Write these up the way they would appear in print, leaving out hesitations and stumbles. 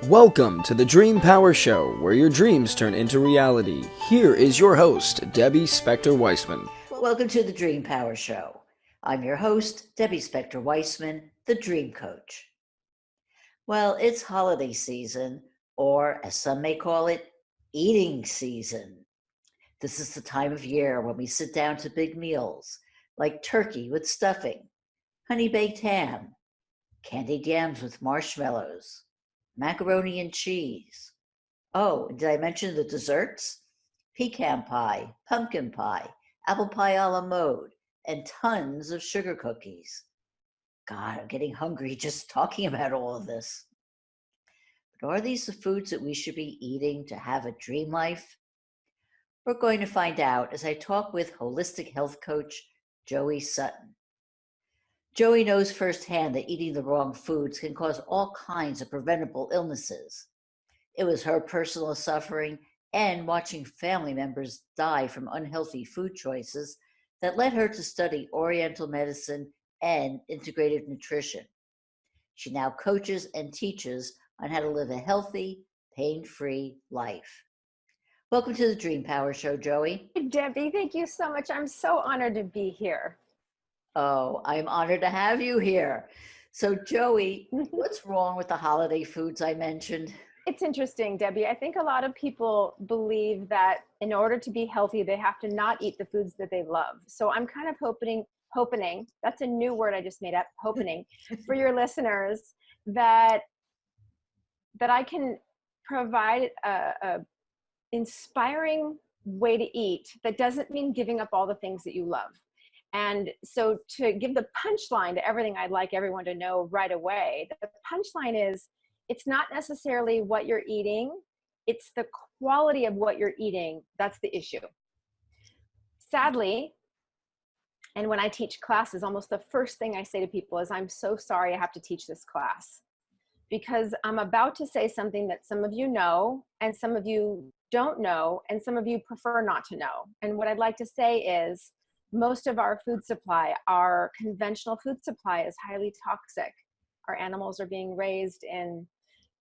Welcome to the Dream Power Show, where your dreams turn into reality. Here is your host, Debbie Spector-Weissman. Welcome to the Dream Power Show. I'm your host, Debbie Spector-Weissman, the Dream Coach. Well, it's holiday season, or as some may call it, eating season. This is the time of year when we sit down to big meals, like turkey with stuffing, honey-baked ham, candied yams with marshmallows, macaroni and cheese. Oh, did I mention the desserts? Pecan pie, pumpkin pie, apple pie a la mode, and tons of sugar cookies. God, I'm getting hungry just talking about all of this. But are these the foods that we should be eating to have a dream life? We're going to find out as I talk with holistic health coach Joey Sutton. Joey knows firsthand that eating the wrong foods can cause all kinds of preventable illnesses. It was her personal suffering and watching family members die from unhealthy food choices that led her to study Oriental medicine and integrative nutrition. She now coaches and teaches on how to live a healthy, pain-free life. Welcome to the Dream Power Show, Joey. Debbie, thank you so much. I'm so honored to be here. Oh, I'm honored to have you here. So, Joey, what's wrong with the holiday foods I mentioned? It's interesting, Debbie. I think a lot of people believe that in order to be healthy, they have to not eat the foods that they love. So I'm kind of hoping, that's a new word I just made up, hoping, for your listeners that I can provide a inspiring way to eat that doesn't mean giving up all the things that you love. And so to give the punchline to everything I'd like everyone to know right away, the punchline is it's not necessarily what you're eating, it's the quality of what you're eating that's the issue. Sadly, and when I teach classes, almost the first thing I say to people is, I'm so sorry I have to teach this class, because I'm about to say something that some of you know, and some of you don't know, and some of you prefer not to know. And what I'd like to say is, most of our food supply, our conventional food supply, is highly toxic. Our animals are being raised in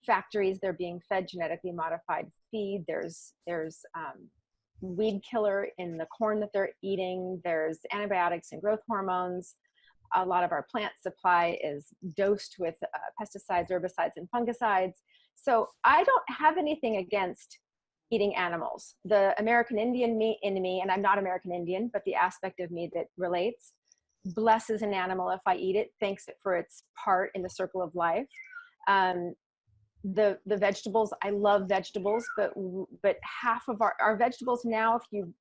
factories. They're being fed genetically modified feed. There's weed killer in the corn that they're eating. There's antibiotics and growth hormones. A lot of our plant supply is dosed with pesticides, herbicides, and fungicides. So I don't have anything against eating animals. The American Indian in me, and I'm not American Indian, but the aspect of me that relates, blesses an animal if I eat it, thanks it for its part in the circle of life. The vegetables, I love vegetables, but half of our vegetables now, if you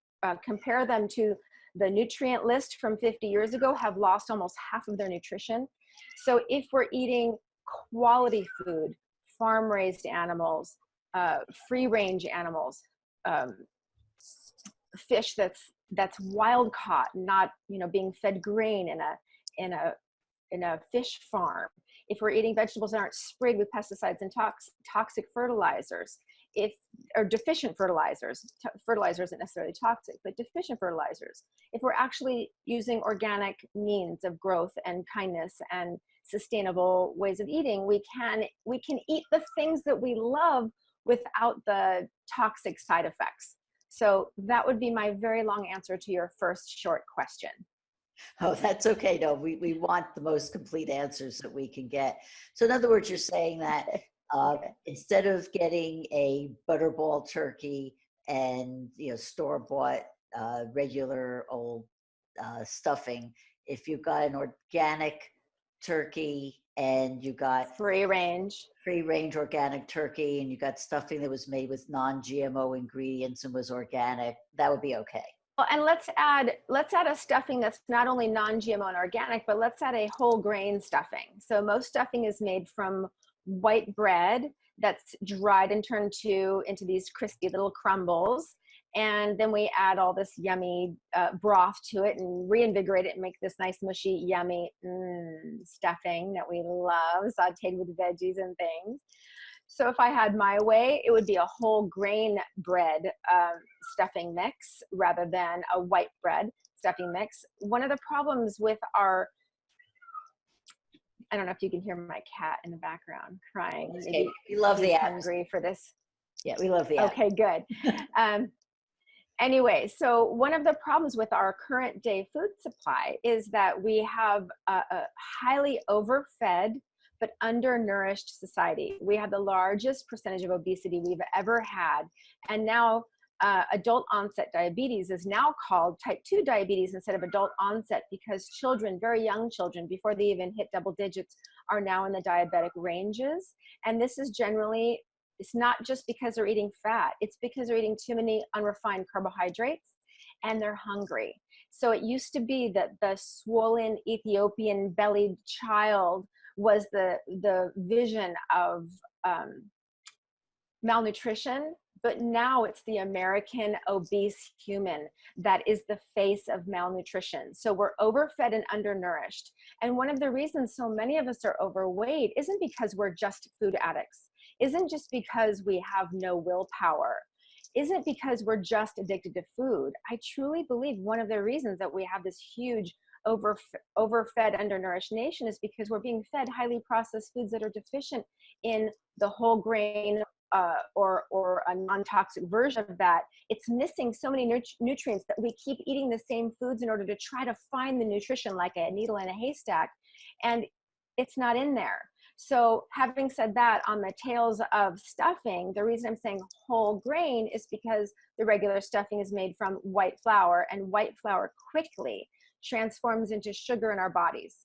compare them to the nutrient list from 50 years ago, have lost almost half of their nutrition. So if we're eating quality food, farm-raised animals, free-range animals, fish that's wild caught, not being fed grain in a fish farm. If we're eating vegetables that aren't sprayed with pesticides and toxic fertilizers, or deficient fertilizers, fertilizer isn't necessarily toxic, but deficient fertilizers. If we're actually using organic means of growth and kindness and sustainable ways of eating, we can eat the things that we love without the toxic side effects. So that would be my very long answer to your first short question. Oh, that's okay. No, we want the most complete answers that we can get. So in other words, you're saying that instead of getting a butterball turkey and store-bought regular old stuffing, if you've got an organic turkey and you got free range organic turkey and you got stuffing that was made with non-GMO ingredients and was organic, that would be okay. Well, and let's add a stuffing that's not only non-GMO and organic, but let's add a whole grain stuffing. So most stuffing is made from white bread that's dried and turned into these crispy little crumbles. And then we add all this yummy broth to it and reinvigorate it and make this nice, mushy, yummy stuffing that we love, sauteed with veggies and things. So if I had my way, it would be a whole grain bread stuffing mix rather than a white bread stuffing mix. One of the problems with our I don't know if you can hear my cat in the background crying. Okay. Maybe We love he's the hungry for this. Yeah, we love the Okay, good. Anyway, so one of the problems with our current day food supply is that we have a highly overfed but undernourished society. We have the largest percentage of obesity we've ever had. And now adult onset diabetes is now called type 2 diabetes instead of adult onset, because children, very young children, before they even hit double digits, are now in the diabetic ranges. And this is generally, it's not just because they're eating fat, it's because they're eating too many unrefined carbohydrates and they're hungry. So it used to be that the swollen Ethiopian bellied child was the vision of malnutrition, but now it's the American obese human that is the face of malnutrition. So we're overfed and undernourished. And one of the reasons so many of us are overweight isn't because we're just food addicts, isn't just because we have no willpower, isn't because we're just addicted to food. I truly believe one of the reasons that we have this huge overfed, undernourished nation is because we're being fed highly processed foods that are deficient in the whole grain or a non-toxic version of that. It's missing so many nutrients that we keep eating the same foods in order to try to find the nutrition, like a needle in a haystack, and it's not in there. So having said that, on the tails of stuffing, the reason I'm saying whole grain is because the regular stuffing is made from white flour, and white flour quickly transforms into sugar in our bodies.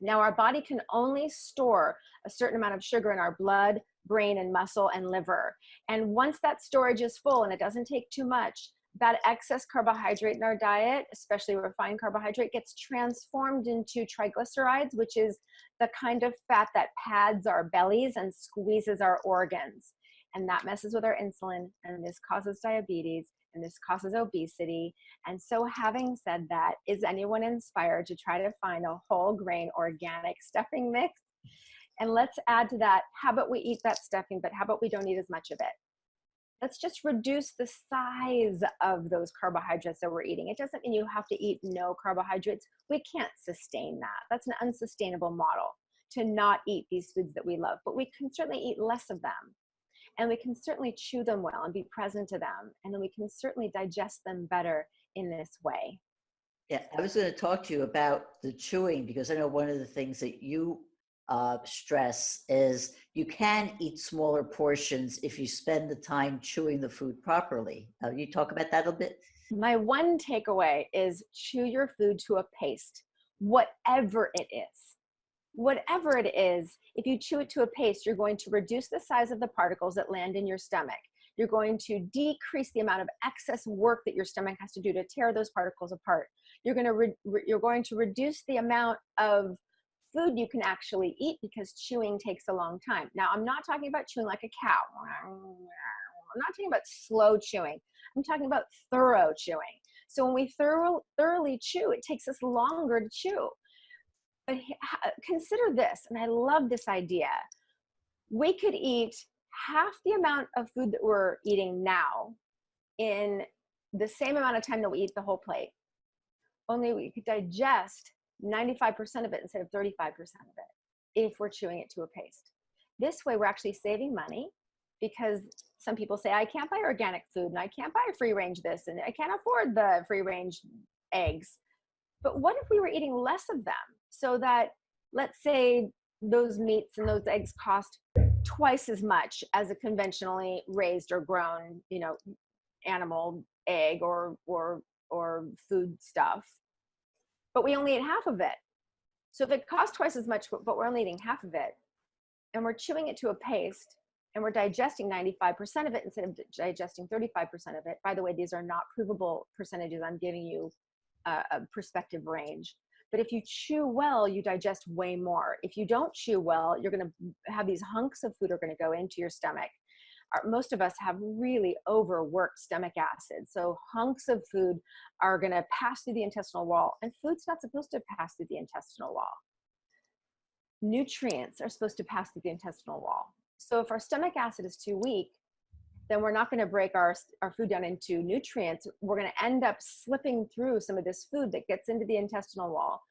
Now, our body can only store a certain amount of sugar in our blood, brain, and muscle and liver. And once that storage is full, and it doesn't take too much, that excess carbohydrate in our diet, especially refined carbohydrate, gets transformed into triglycerides, which is the kind of fat that pads our bellies and squeezes our organs. And that messes with our insulin, and this causes diabetes, and this causes obesity. And so having said that, is anyone inspired to try to find a whole grain organic stuffing mix? And let's add to that, how about we eat that stuffing, but how about we don't eat as much of it? Let's just reduce the size of those carbohydrates that we're eating. It doesn't mean you have to eat no carbohydrates. We can't sustain that. That's an unsustainable model, to not eat these foods that we love, but we can certainly eat less of them. And we can certainly chew them well and be present to them. And then we can certainly digest them better in this way. Yeah, I was going to talk to you about the chewing, because I know one of the things that you stress is you can eat smaller portions if you spend the time chewing the food properly. You talk about that a bit? My one takeaway is chew your food to a paste, whatever it is. Whatever it is, if you chew it to a paste, you're going to reduce the size of the particles that land in your stomach. You're going to decrease the amount of excess work that your stomach has to do to tear those particles apart. You're going to reduce the amount of food you can actually eat, because chewing takes a long time. Now, I'm not talking about chewing like a cow. I'm not talking about slow chewing. I'm talking about thorough chewing. So when we thoroughly chew, it takes us longer to chew. But consider this, and I love this idea. We could eat half the amount of food that we're eating now in the same amount of time that we eat the whole plate. Only we could digest 95% of it instead of 35% of it if we're chewing it to a paste. This way, we're actually saving money, because some people say, I can't buy organic food, and I can't buy free range this, and I can't afford the free range eggs. But what if we were eating less of them, so that, let's say, those meats and those eggs cost twice as much as a conventionally raised or grown, animal egg or food stuff, but we only eat half of it. So if it costs twice as much, but we're only eating half of it, and we're chewing it to a paste, and we're digesting 95% of it instead of digesting 35% of it. By the way, these are not provable percentages. I'm giving you a perspective range. But if you chew well, you digest way more. If you don't chew well, you're going to have these hunks of food are going to go into your stomach. Most of us have really overworked stomach acid. So hunks of food are going to pass through the intestinal wall, and food's not supposed to pass through the intestinal wall. Nutrients are supposed to pass through the intestinal wall. So if our stomach acid is too weak, then we're not going to break our food down into nutrients. We're going to end up slipping through some of this food that gets into the intestinal wall.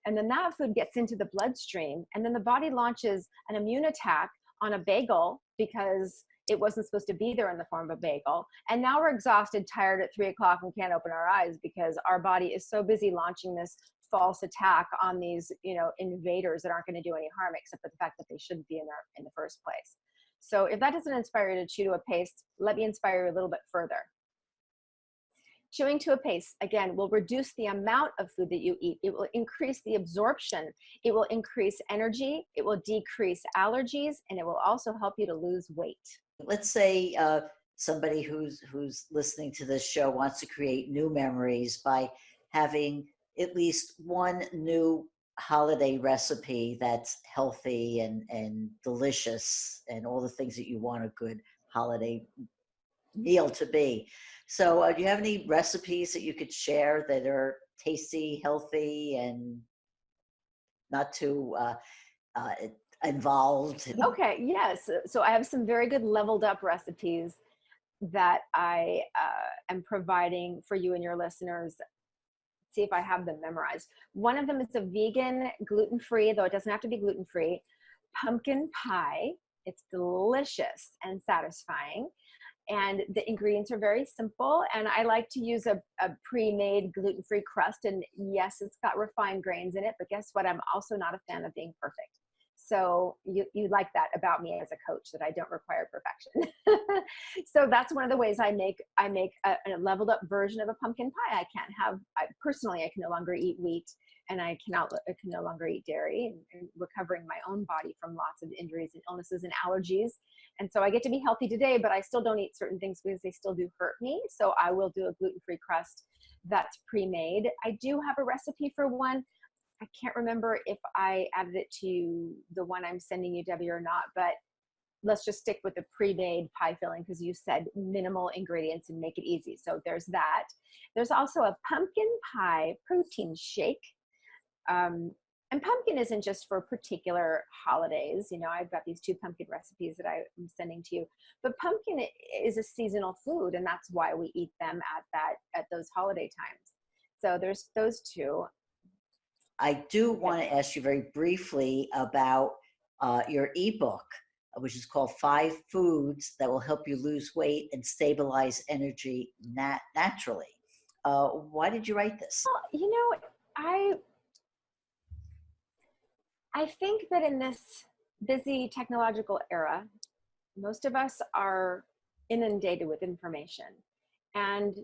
And then that food gets into the bloodstream, and then the body launches an immune attack on a bagel because it wasn't supposed to be there in the form of a bagel. And now we're exhausted, tired at 3 o'clock and can't open our eyes because our body is so busy launching this false attack on these, invaders that aren't going to do any harm except for the fact that they shouldn't be in there in the first place. So if that doesn't inspire you to chew to a paste, let me inspire you a little bit further. Chewing to a pace, again, will reduce the amount of food that you eat. It will increase the absorption. It will increase energy. It will decrease allergies, and it will also help you to lose weight. Let's say somebody who's listening to this show wants to create new memories by having at least one new holiday recipe that's healthy and delicious and all the things that you want a good holiday meal to be. So do you have any recipes that you could share that are tasty, healthy, and not too involved? Okay, yes. So I have some very good leveled up recipes that I am providing for you and your listeners. See if I have them memorized. One of them is a vegan, gluten-free, though it doesn't have to be gluten-free, pumpkin pie. It's delicious and satisfying. And the ingredients are very simple. And I like to use a pre-made gluten-free crust. And yes, it's got refined grains in it, but guess what? I'm also not a fan of being perfect. So you like that about me as a coach, that I don't require perfection. So that's one of the ways I make a leveled up version of a pumpkin pie. Personally, I can no longer eat wheat, and I can no longer eat dairy, and recovering my own body from lots of injuries and illnesses and allergies. And so I get to be healthy today, but I still don't eat certain things because they still do hurt me. So I will do a gluten-free crust that's pre-made. I do have a recipe for one. I can't remember if I added it to the one I'm sending you, Debbie, or not, but let's just stick with the pre-made pie filling because you said minimal ingredients and make it easy. So there's that. There's also a pumpkin pie protein shake. And pumpkin isn't just for particular holidays. I've got these 2 pumpkin recipes that I'm sending to you, but pumpkin is a seasonal food, and that's why we eat them at those holiday times. So there's those 2. I do want to ask you very briefly about your ebook, which is called 5 Foods That Will Help You Lose Weight and Stabilize Energy Naturally. Why did you write this? Well, I think that in this busy technological era, most of us are inundated with information, and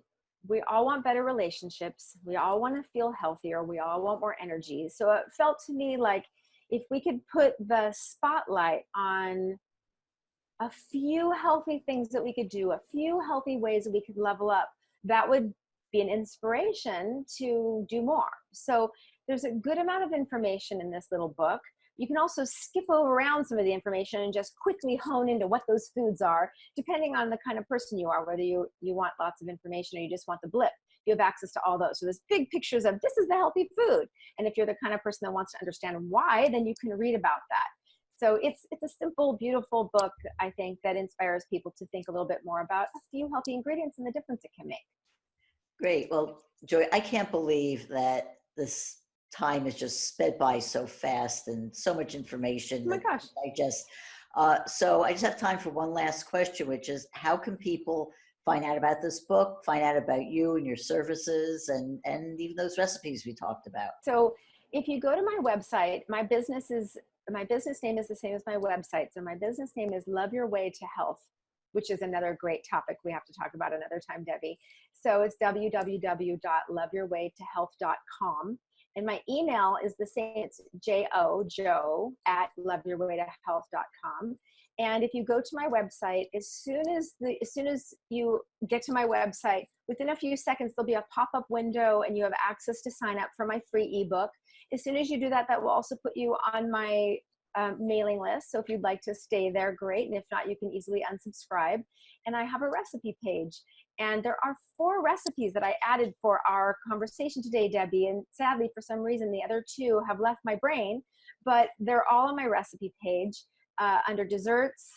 we all want better relationships. We all want to feel healthier. We all want more energy. So it felt to me like if we could put the spotlight on a few healthy things that we could do, a few healthy ways that we could level up, that would be an inspiration to do more. So there's a good amount of information in this little book. You can also skip around some of the information and just quickly hone into what those foods are, depending on the kind of person you are, whether you want lots of information or you just want the blip. You have access to all those. So there's big pictures of this is the healthy food. And if you're the kind of person that wants to understand why, then you can read about that. So it's a simple, beautiful book, I think, that inspires people to think a little bit more about a few healthy ingredients and the difference it can make. Great. Well, Joy, I can't believe that this time has just sped by so fast and so much information. Oh my gosh. So I just have time for one last question, which is how can people find out about this book, find out about you and your services and even those recipes we talked about? So if you go to my website, my business name is the same as my website. So my business name is Love Your Way to Health, which is another great topic we have to talk about another time, Debbie. So it's www.loveyourwaytohealth.com. And my email is the same. It's joe@loveyourwaytohealth.com. And if you go to my website, as soon as you get to my website, within a few seconds, there'll be a pop-up window and you have access to sign up for my free ebook. As soon as you do that, that will also put you on my mailing list. So if you'd like to stay there, great. And if not, you can easily unsubscribe. And I have a recipe page. And there are 4 recipes that I added for our conversation today, Debbie. And sadly, for some reason, the other 2 have left my brain, but they're all on my recipe page under desserts.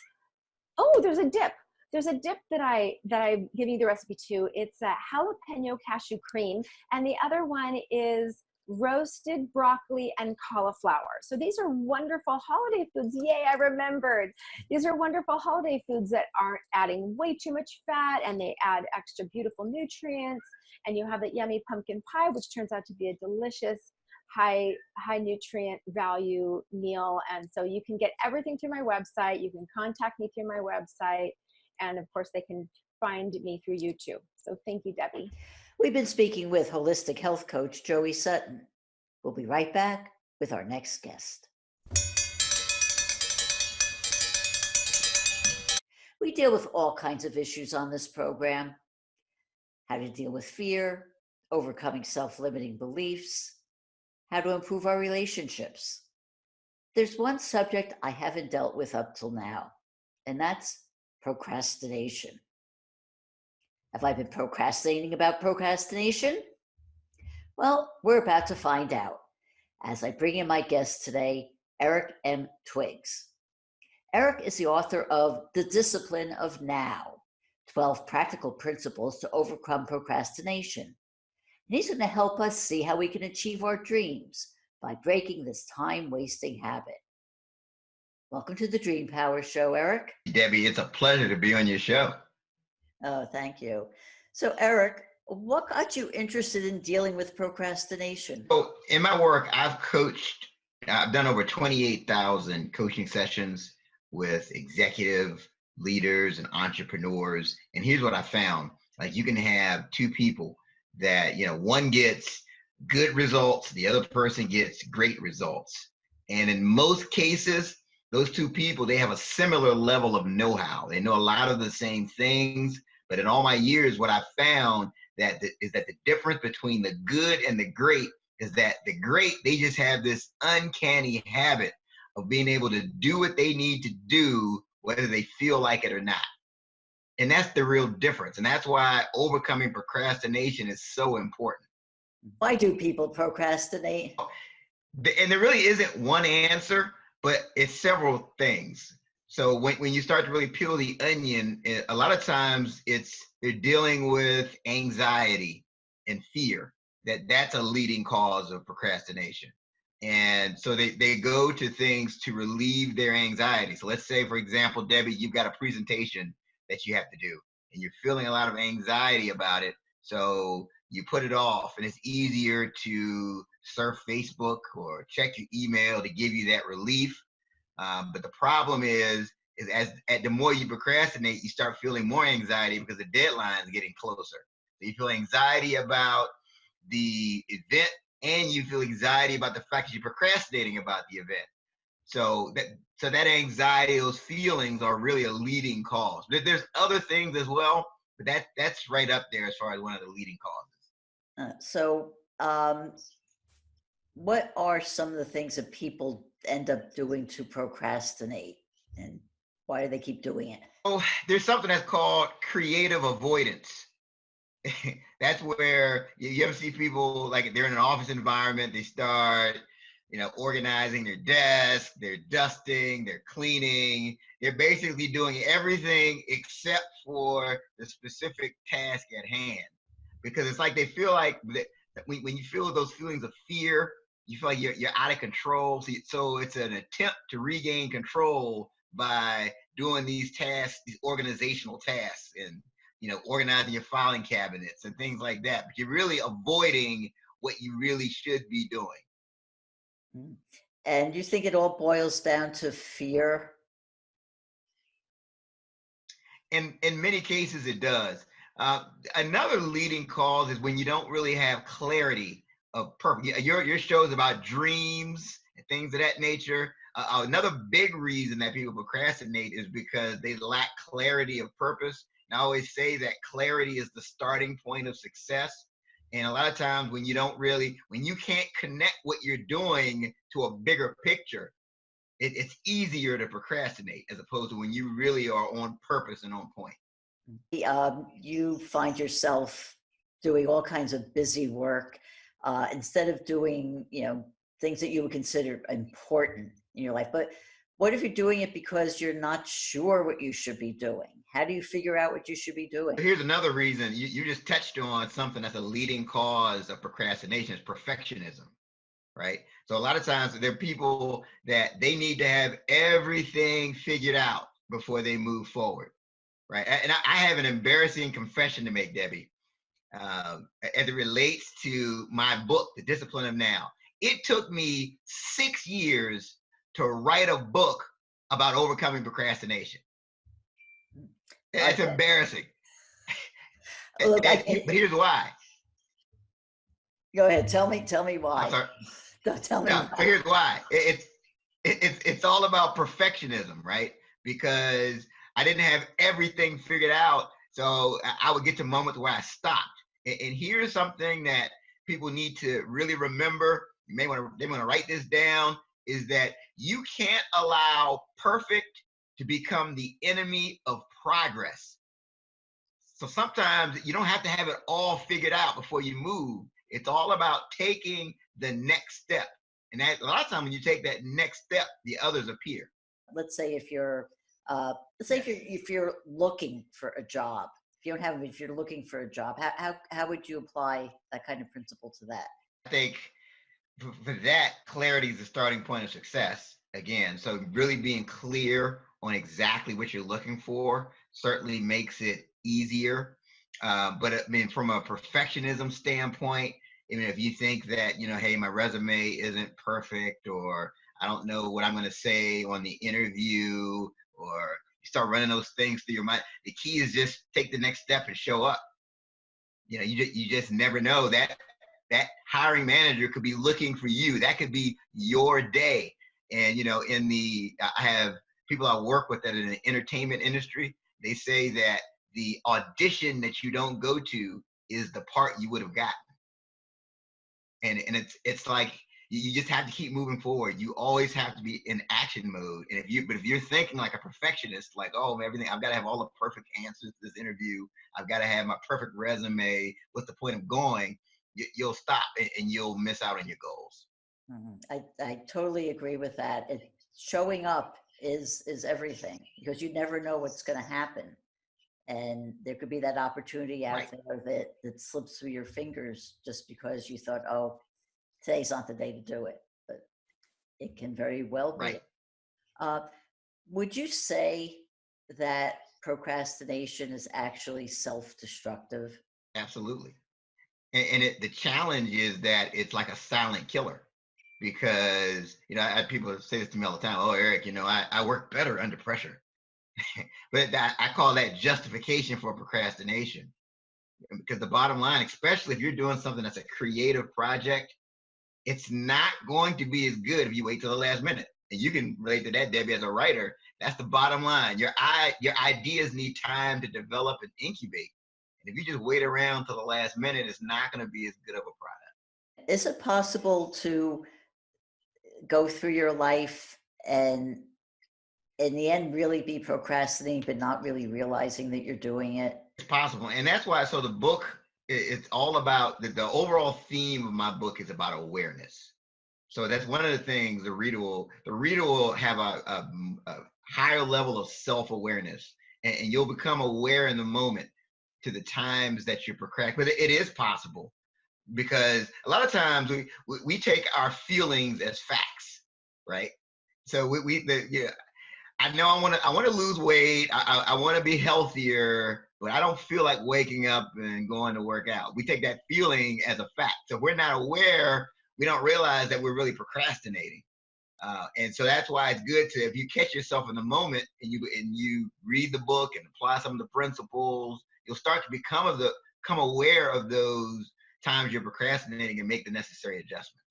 Oh, there's a dip. There's a dip that I'm giving you the recipe to. It's a jalapeno cashew cream. And the other one is roasted broccoli and cauliflower. So these are wonderful holiday foods. Yay, I remembered. These are wonderful holiday foods that aren't adding way too much fat, and they add extra beautiful nutrients. And you have that yummy pumpkin pie, which turns out to be a delicious high nutrient value meal. And so you can get everything through my website. You can contact me through my website. And of course, they can find me through YouTube. So thank you, Debbie. We've been speaking with holistic health coach Joey Sutton. We'll be right back with our next guest. We deal with all kinds of issues on this program: how to deal with fear, overcoming self-limiting beliefs, how to improve our relationships. There's one subject I haven't dealt with up till now, and that's procrastination. Have I been procrastinating about procrastination? Well, we're about to find out as I bring in my guest today, Eric M. Twiggs. Eric is the author of The Discipline of Now, 12 Practical Principles to Overcome Procrastination. And he's going to help us see how we can achieve our dreams by breaking this time-wasting habit. Welcome to the Dream Power Show, Eric. Debbie, it's a pleasure to be on your show. Oh, thank you. So, Eric, what got you interested in dealing with procrastination? So, in my work, I've done over 28,000 coaching sessions with executive leaders and entrepreneurs. And here's what I found. Like, you can have two people that, one gets good results, the other person gets great results. And in most cases, those two people, they have a similar level of know-how. They know a lot of the same things. But in all my years, what I found is that the difference between the good and the great is that the great, they just have this uncanny habit of being able to do what they need to do, whether they feel like it or not. And that's the real difference. And that's why overcoming procrastination is so important. Why do people procrastinate? And there really isn't one answer, but it's several things. So when you start to really peel the onion, a lot of times they're dealing with anxiety and fear. That's a leading cause of procrastination. And so they go to things to relieve their anxiety. So let's say, for example, Debbie, you've got a presentation that you have to do, and you're feeling a lot of anxiety about it. So you put it off, and it's easier to surf Facebook or check your email to give you that relief. But the problem is the more you procrastinate, you start feeling more anxiety because the deadline is getting closer. So you feel anxiety about the event, and you feel anxiety about the fact that you're procrastinating about the event. So that anxiety, those feelings are really a leading cause. There's other things as well, but that's right up there as far as one of the leading causes. What are some of the things that people end up doing to procrastinate, and why do they keep doing it? Oh, there's something that's called creative avoidance. That's where you ever see people, like, they're in an office environment, they start, organizing their desk, they're dusting, they're cleaning, they're basically doing everything except for the specific task at hand. Because it's like they feel like that when you feel those feelings of fear, you feel like you're out of control. So it's an attempt to regain control by doing these tasks, these organizational tasks, and organizing your filing cabinets and things like that. But you're really avoiding what you really should be doing. And you think it all boils down to fear? In many cases, it does. Another leading cause is when you don't really have clarity of purpose. Your show is about dreams and things of that nature. Another big reason that people procrastinate is because they lack clarity of purpose. And I always say that clarity is the starting point of success. And a lot of times when you can't connect what you're doing to a bigger picture, it's easier to procrastinate as opposed to when you really are on purpose and on point. You find yourself doing all kinds of busy work instead of doing, things that you would consider important in your life. But what if you're doing it because you're not sure what you should be doing? How do you figure out what you should be doing? Here's another reason. You just touched on something that's a leading cause of procrastination, is perfectionism. right? So a lot of times there are people that they need to have everything figured out before they move forward, right? And I have an embarrassing confession to make, Debbie, as it relates to my book, The Discipline of Now. It took me 6 years to write a book about overcoming procrastination. It's Okay. embarrassing. Look, But here's why. go ahead. Tell me I'm why. sorry. Tell me No, why. so here's why. It's all about perfectionism, right? Because I didn't have everything figured out, so I would get to moments where I stopped. And here's something that people need to really remember. They want to write this down. Is that you can't allow perfect to become the enemy of progress. So sometimes you don't have to have it all figured out before you move. It's all about taking the next step. And that, a lot of times when you take that next step, the others appear. Let's say if you're if you're looking for a job, if you're looking for a job, how would you apply that kind of principle to that? I think for that, clarity is the starting point of success. Again, so really being clear on exactly what you're looking for certainly makes it easier. But I mean, from a perfectionism standpoint, I mean, if you think that, you know, hey, my resume isn't perfect, or I don't know what I'm going to say on the interview, or you start running those things through your mind, the key is just take the next step and show up. You know, you just never know that hiring manager could be looking for you. That could be your day. And, you know, I have people I work with that in the entertainment industry. They say that the audition that you don't go to is the part you would have gotten. And it's like you just have to keep moving forward. You always have to be in action mode. And if you're thinking like a perfectionist, like, oh, everything, I've got to have all the perfect answers to this interview, I've got to have my perfect resume, what's the point of going? You'll stop and you'll miss out on your goals. I totally agree with that. Showing up is everything, because you never know what's going to happen, and there could be that opportunity out there that slips through your fingers just because you thought, oh, today's not the day to do it, but it can very well be. Right. Would you say that procrastination is actually self-destructive? Absolutely. And the challenge is that it's like a silent killer, because, you know, people say this to me all the time. Oh, Eric, you know, I work better under pressure. But I call that justification for procrastination, because the bottom line, especially if you're doing something that's a creative project, it's not going to be as good if you wait till the last minute. And you can relate to that, Debbie, as a writer. That's the bottom line. Your ideas need time to develop and incubate. And if you just wait around till the last minute, it's not going to be as good of a product. Is it possible to go through your life and in the end really be procrastinating but not really realizing that you're doing it? It's possible. And that's why, so the book, it's all about, the overall theme of my book is about awareness. So that's one of the things the reader will have a higher level of self-awareness, and you'll become aware in the moment to the times that you're procrastinating. But it is possible, because a lot of times we take our feelings as facts, right? So I know I want to lose weight. I want to be healthier, but I don't feel like waking up and going to work out. We take that feeling as a fact. So if we're not aware, we don't realize that we're really procrastinating. And so that's why it's good to, if you catch yourself in the moment and you read the book and apply some of the principles, you'll start to become aware of those times you're procrastinating and make the necessary adjustments.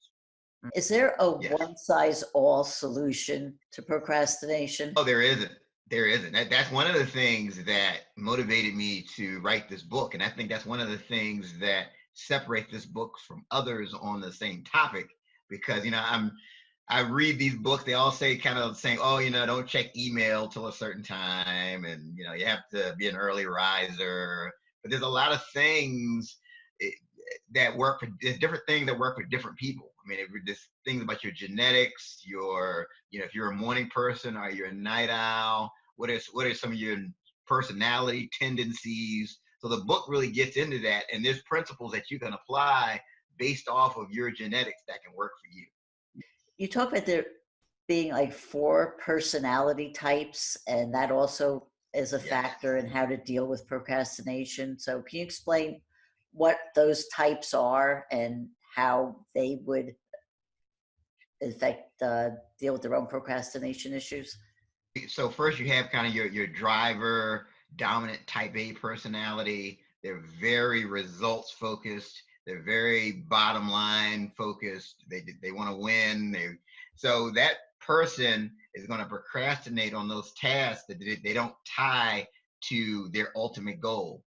Is there a Yes. one-size-all solution to procrastination? Oh, there isn't. There isn't. That's one of the things that motivated me to write this book. And I think that's one of the things that separate this book from others on the same topic, because, you know, I read these books, they all say kind of saying, oh, you know, don't check email till a certain time, and, you know, you have to be an early riser. But there's a lot of things that work for, there's different things that work for different people. I mean, there's things about your genetics, you know, if you're a morning person or you're a night owl, what are some of your personality tendencies? So the book really gets into that, and there's principles that you can apply based off of your genetics that can work for you. You talk about there being like 4 personality types, and that also is a Yes. factor in how to deal with procrastination. So can you explain what those types are and how they would affect deal with their own procrastination issues? So first you have kind of your driver, dominant type A personality. They're very results focused. They're very bottom line focused. They want to win. So that person is going to procrastinate on those tasks that they don't tie to their ultimate goal,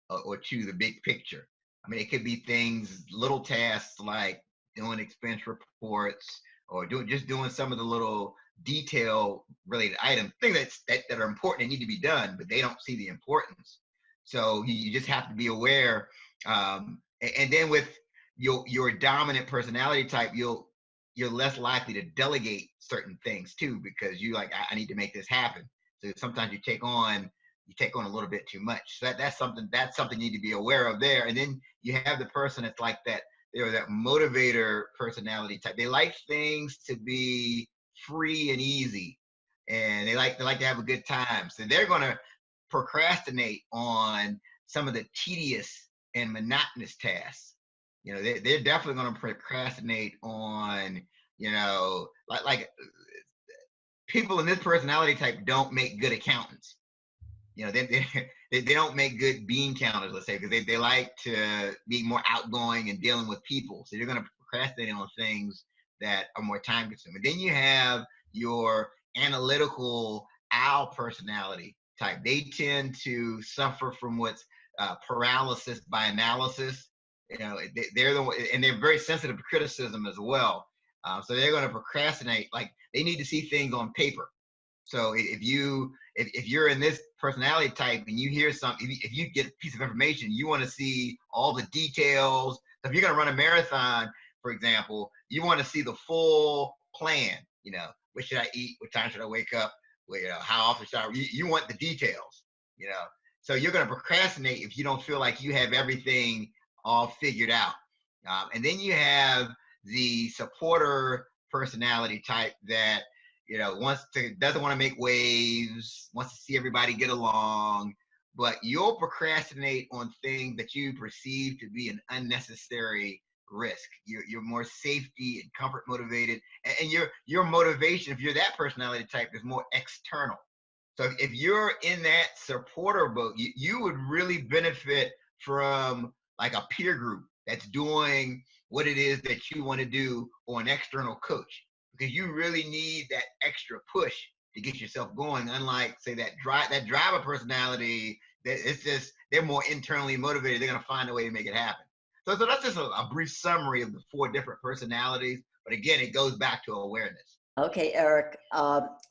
or to the big picture. I mean, it could be things, little tasks like doing expense reports, or doing some of the little detail related items, things that are important and need to be done, but they don't see the importance. So you just have to be aware. And then with your dominant personality type, you're less likely to delegate certain things too, because you like, I need to make this happen. So sometimes you take on a little bit too much. So that's something you need to be aware of there. And then you have the person that's like that, they're that motivator personality type. They like things to be free and easy, and they like to have a good time. So they're going to procrastinate on some of the tedious and monotonous tasks. They're definitely going to procrastinate on, like people in this personality type don't make good accountants. They don't make good bean counters, let's say, because they like to be more outgoing and dealing with people. So you're going to procrastinate on things that are more time consuming. Then you have your analytical owl personality type. They tend to suffer from what's paralysis by analysis. They're and they're very sensitive to criticism as well. So they're going to procrastinate. Like, they need to see things on paper. So if you're in this personality type and you hear something, if you get a piece of information, you want to see all the details. So if you're going to run a marathon, for example, you want to see the full plan. What should I eat? What time should I wake up? How often should I? You want the details. So you're going to procrastinate if you don't feel like you have everything all figured out. And then you have the supporter personality type that doesn't want to make waves, wants to see everybody get along, but you'll procrastinate on things that you perceive to be an unnecessary risk. You're more safety and comfort motivated, and your motivation, if you're that personality type, is more external. So if you're in that supporter boat, you would really benefit from like a peer group that's doing what it is that you want to do, or an external coach, because you really need that extra push to get yourself going. Unlike, say, that driver personality, they're more internally motivated. They're going to find a way to make it happen. So that's just a brief summary of the 4 different personalities. But again, it goes back to awareness. Okay, Eric,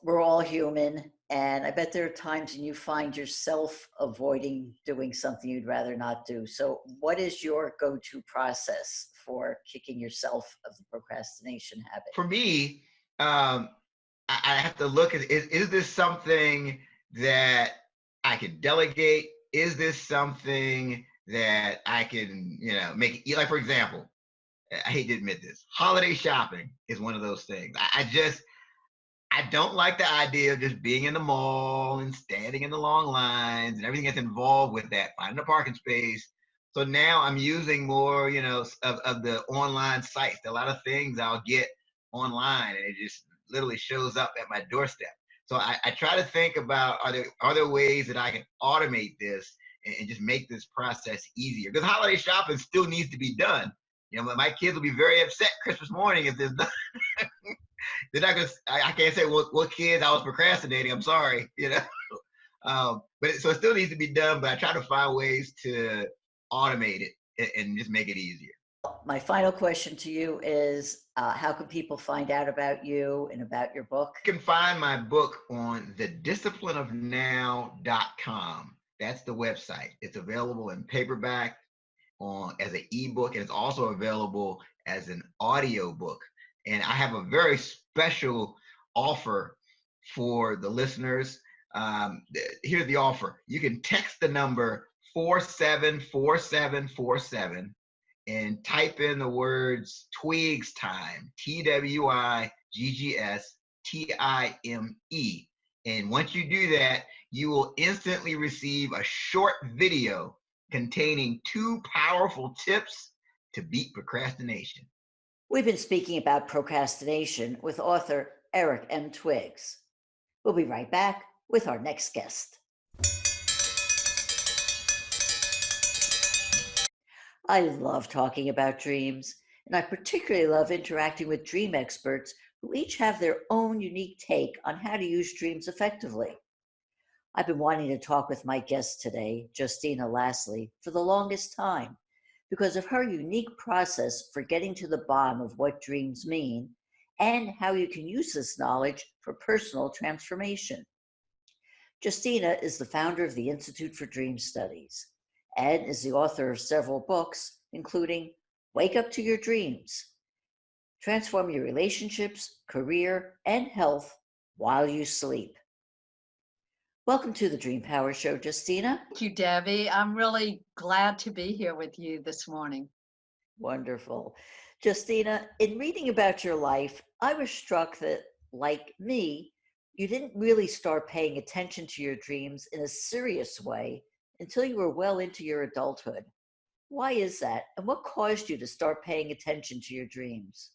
we're all human, and I bet there are times when you find yourself avoiding doing something you'd rather not do. So what is your go-to process for kicking yourself of the procrastination habit? For me, I have to look at, is this something that I can delegate? Is this something that I can, make it, like, for example, I hate to admit this, holiday shopping is one of those things. I don't like the idea of just being in the mall and standing in the long lines and everything that's involved with that, finding a parking space. So now I'm using more, of the online sites. A lot of things I'll get online, and it just literally shows up at my doorstep. So I try to think about, are there ways that I can automate this and just make this process easier? Because holiday shopping still needs to be done. My kids will be very upset Christmas morning if there's not. They're not gonna. I can't say what kids I was procrastinating. I'm sorry, but so it still needs to be done. But I try to find ways to automate it and just make it easier. My final question to you is, how can people find out about you and about your book? You can find my book on thedisciplineofnow.com. That's the website. It's available in paperback, as an ebook, and it's also available as an audio book. And I have a very special offer for the listeners. Here's the offer. You can text the number 474747 and type in the words Twiggs time, TWIGS GGSTIME. And once you do that, you will instantly receive a short video containing 2 powerful tips to beat procrastination. We've been speaking about procrastination with author Eric M. Twiggs. We'll be right back with our next guest. I love talking about dreams, and I particularly love interacting with dream experts who each have their own unique take on how to use dreams effectively. I've been wanting to talk with my guest today, Justina Lasley, for the longest time because of her unique process for getting to the bottom of what dreams mean and how you can use this knowledge for personal transformation. Justina is the founder of the Institute for Dream Studies and is the author of several books, including Wake Up to Your Dreams, Transform Your Relationships, Career, and Health While You Sleep. Welcome to the Dream Power Show, Justina. Thank you, Debbie. I'm really glad to be here with you this morning. Wonderful. Justina, in reading about your life, I was struck that, like me, you didn't really start paying attention to your dreams in a serious way until you were well into your adulthood. Why is that? And what caused you to start paying attention to your dreams?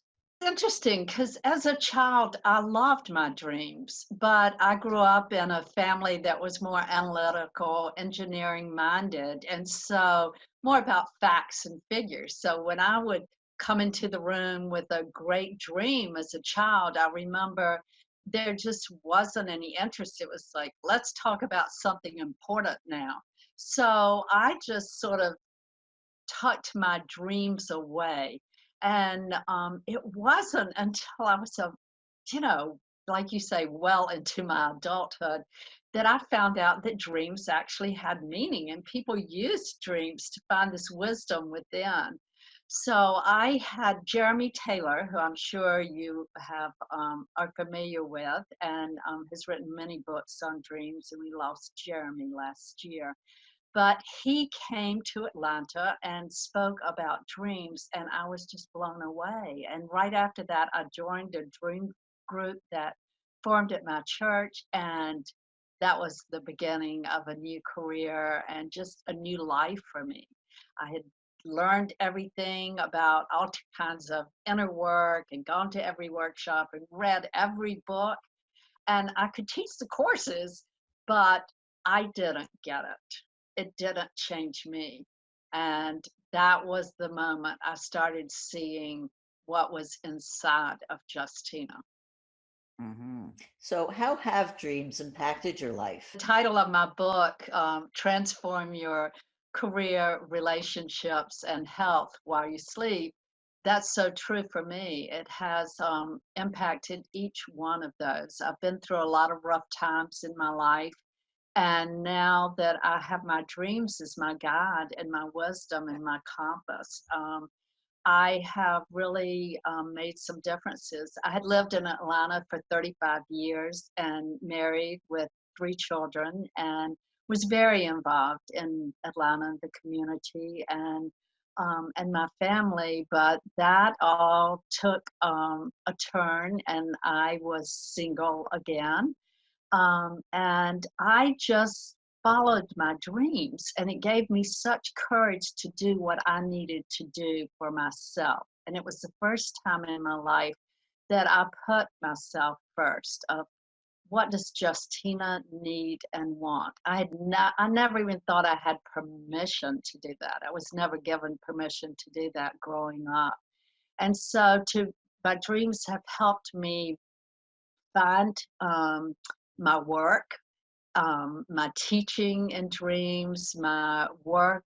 Interesting, because as a child, I loved my dreams, but I grew up in a family that was more analytical, engineering minded, and so more about facts and figures. So when I would come into the room with a great dream as a child, I remember there just wasn't any interest. It was like, let's talk about something important now. So I just sort of tucked my dreams away. And it wasn't until I was, like you say, well into my adulthood, that I found out that dreams actually had meaning and people used dreams to find this wisdom within. So I had Jeremy Taylor, who I'm sure you are familiar with, and has written many books on dreams, and we lost Jeremy last year. But he came to Atlanta and spoke about dreams, and I was just blown away. And right after that, I joined a dream group that formed at my church, and that was the beginning of a new career and just a new life for me. I had learned everything about all kinds of inner work and gone to every workshop and read every book, and I could teach the courses, but I didn't get it. It didn't change me. And that was the moment I started seeing what was inside of Justina. So, how have dreams impacted your life? The title of my book, Transform Your Career, Relationships, and Health While You Sleep, that's so true for me. It has impacted each one of those. I've been through a lot of rough times in my life. And now that I have my dreams as my guide and my wisdom and my compass, I have really made some differences. I had lived in Atlanta for 35 years and married with 3 children and was very involved in Atlanta, the community, and my family. But that all took a turn, and I was single again. And I just followed my dreams, and it gave me such courage to do what I needed to do for myself. And it was the first time in my life that I put myself first of what does Justina need and want. I never even thought I had permission to do that. I was never given permission to do that growing up. And so my dreams have helped me find my work, my teaching in dreams, my work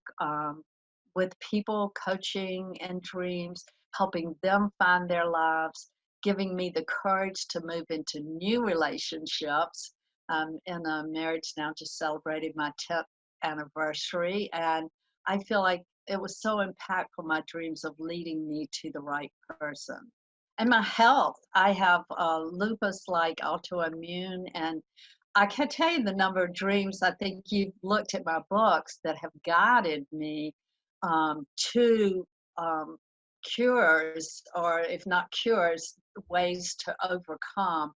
with people, coaching in dreams, helping them find their lives, giving me the courage to move into new relationships. In a marriage now, just celebrated my 10th anniversary, and I feel like it was so impactful, my dreams of leading me to the right person. And my health, I have lupus-like autoimmune, and I can't tell you the number of dreams. I think you've looked at my books that have guided me to cures, or if not cures, ways to overcome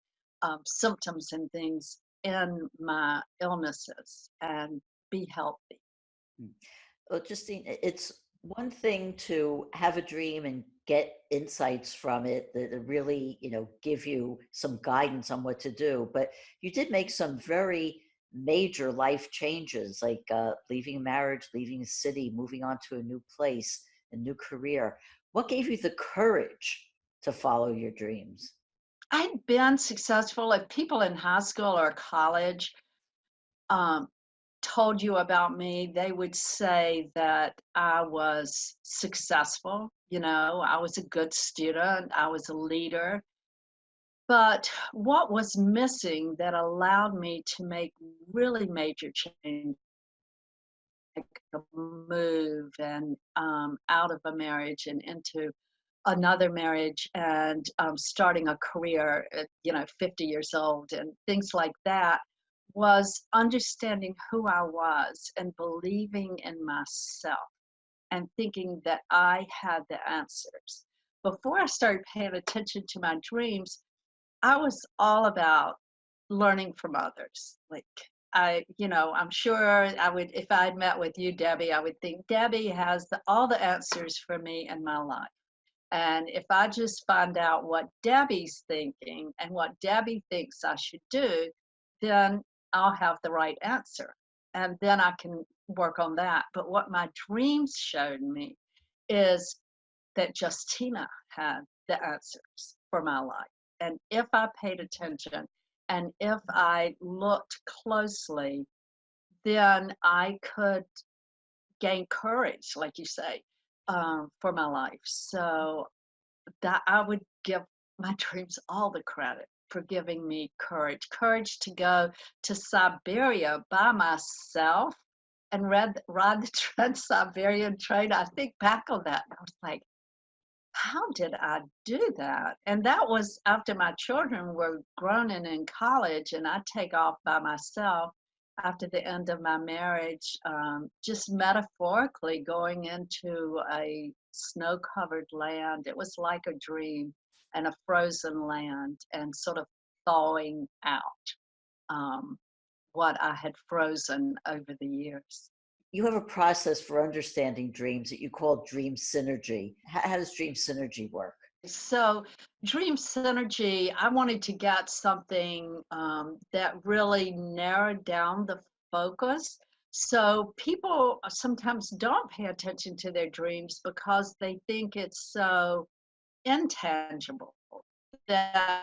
symptoms and things in my illnesses and be healthy. Well, Justine, it's one thing to have a dream and get insights from it that really, give you some guidance on what to do. But you did make some very major life changes, like leaving a marriage, leaving a city, moving on to a new place, a new career. What gave you the courage to follow your dreams? I'd been successful. If people in high school or college um, told you about me, they would say that I was successful. I was a good student, I was a leader. But what was missing that allowed me to make really major change, like a move and out of a marriage and into another marriage and starting a career at 50 years old and things like that, was understanding who I was and believing in myself and thinking that I had the answers. Before I started paying attention to my dreams, I was all about learning from others. Like I'm sure I would, if I'd met with you, Debbie, I would think Debbie has all the answers for me in my life. And if I just find out what Debbie's thinking and what Debbie thinks I should do, then I'll have the right answer. And then I can work on that. But what my dreams showed me is that Justina had the answers for my life. And if I paid attention and if I looked closely, then I could gain courage, like you say, for my life. So that I would give my dreams all the credit for giving me courage to go to Siberia by myself and ride the Trans-Siberian train. I think back on that and I was like, how did I do that? And that was after my children were grown and in college, and I take off by myself after the end of my marriage, just metaphorically going into a snow-covered land. It was like a dream and a frozen land and sort of thawing out what I had frozen over the years. You have a process for understanding dreams that you call dream synergy. How does dream synergy work? So, dream synergy, I wanted to get something that really narrowed down the focus. So, people sometimes don't pay attention to their dreams because they think it's so intangible that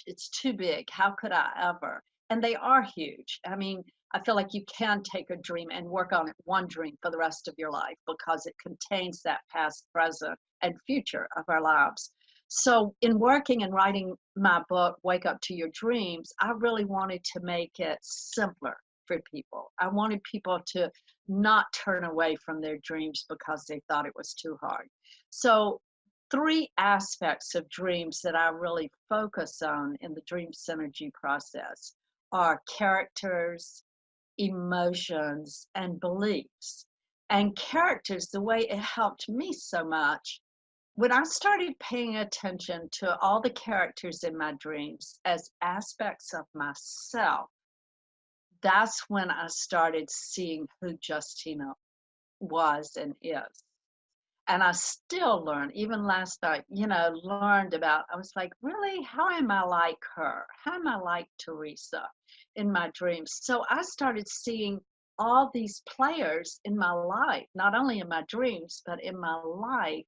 it's too big. How could I ever? And they are huge. I mean, I feel like you can take a dream and work on it, one dream for the rest of your life, because it contains that past, present, and future of our lives. So in working and writing my book, Wake Up to Your Dreams, I really wanted to make it simpler for people. I wanted people to not turn away from their dreams because they thought it was too hard. So 3 aspects of dreams that I really focus on in the dream synergy process are characters, emotions, and beliefs. And characters, the way it helped me so much, when I started paying attention to all the characters in my dreams as aspects of myself, that's when I started seeing who Justina was and is. And I still learn, even last night, learned about, I was like, really, how am I like her? How am I like Teresa in my dreams? So I started seeing all these players in my life, not only in my dreams, but in my life,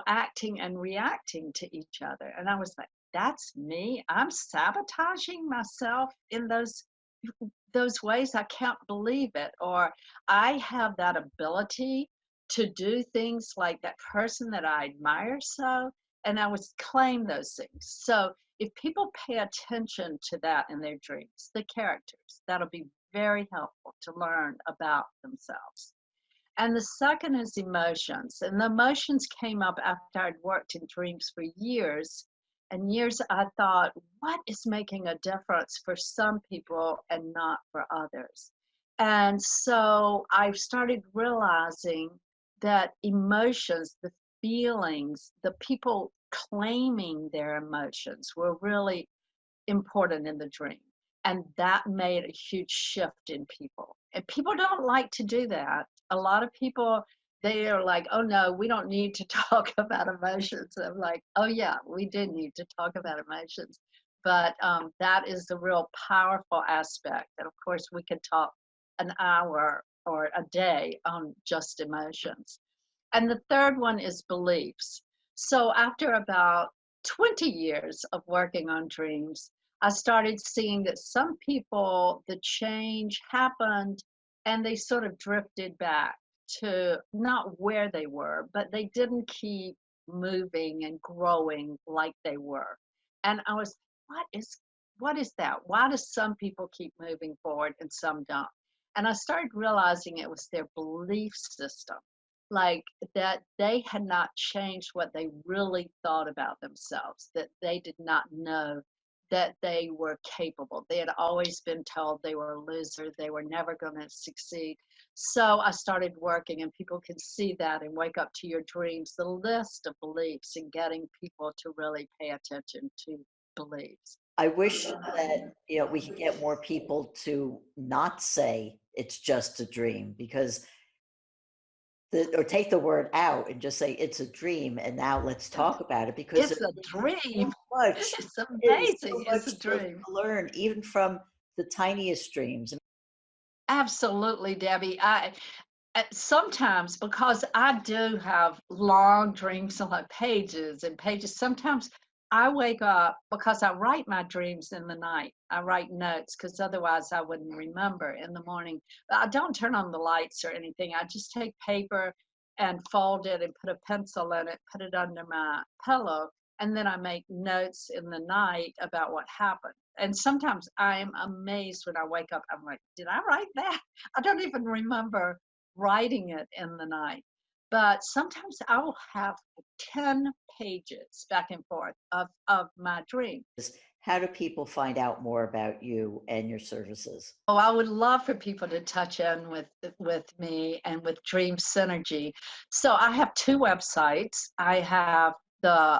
acting and reacting to each other. And I was like, that's me. I'm sabotaging myself in those ways. I can't believe it. Or I have that ability to do things like that person that I admire so, and I would claim those things. So if people pay attention to that in their dreams, the characters, that'll be very helpful to learn about themselves. And the second is emotions. And the emotions came up after I'd worked in dreams for years. And years I thought, what is making a difference for some people and not for others? And so I started realizing that emotions, the feelings, the people claiming their emotions were really important in the dream. And that made a huge shift in people. And people don't like to do that. A lot of people, they are like, oh no, we don't need to talk about emotions. I'm like, oh yeah, we do need to talk about emotions. But that is the real powerful aspect. And of course, we could talk an hour or a day on just emotions. And the third one is beliefs. So after about 20 years of working on dreams, I started seeing that some people, the change happened and they sort of drifted back to not where they were, but they didn't keep moving and growing like they were. And I was, what is that? Why do some people keep moving forward and some don't? And I started realizing it was their belief system, like that they had not changed what they really thought about themselves, that they did not know that they were capable. They had always been told they were a loser, they were never going to succeed. So I started working, and people can see that in Wake Up to Your Dreams, the list of beliefs, and getting people to really pay attention to beliefs. I wish that we could get more people to not say it's just a dream, because or take the word out and just say it's a dream, and now let's talk about it, because It's a dream. much It's so amazing. It's much a dream. to learn, even from the tiniest dreams. Absolutely, Debbie. I sometimes, because I do have long dreams, like pages and pages, sometimes I wake up because I write my dreams in the night. I write notes because otherwise I wouldn't remember in the morning. But I don't turn on the lights or anything. I just take paper and fold it and put a pencil in it, put it under my pillow, and then I make notes in the night about what happened. And sometimes I'm amazed when I wake up. I'm like, did I write that? I don't even remember writing it in the night. But sometimes I will have 10 pages back and forth of my dream. How do people find out more about you and your services? Oh, I would love for people to touch in with me and with Dream Synergy. So I have two websites. I have the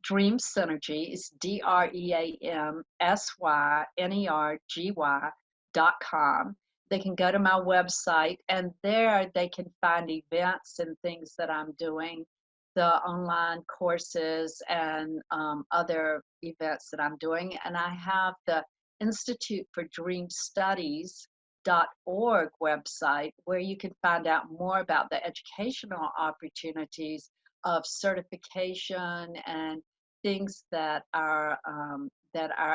Dream Synergy, is DreamSynergy.com. They can go to my website, and there they can find events and things that I'm doing, the online courses and other events that I'm doing. And I have the Institute for Dream Studies.org website, where you can find out more about the educational opportunities of certification and things that our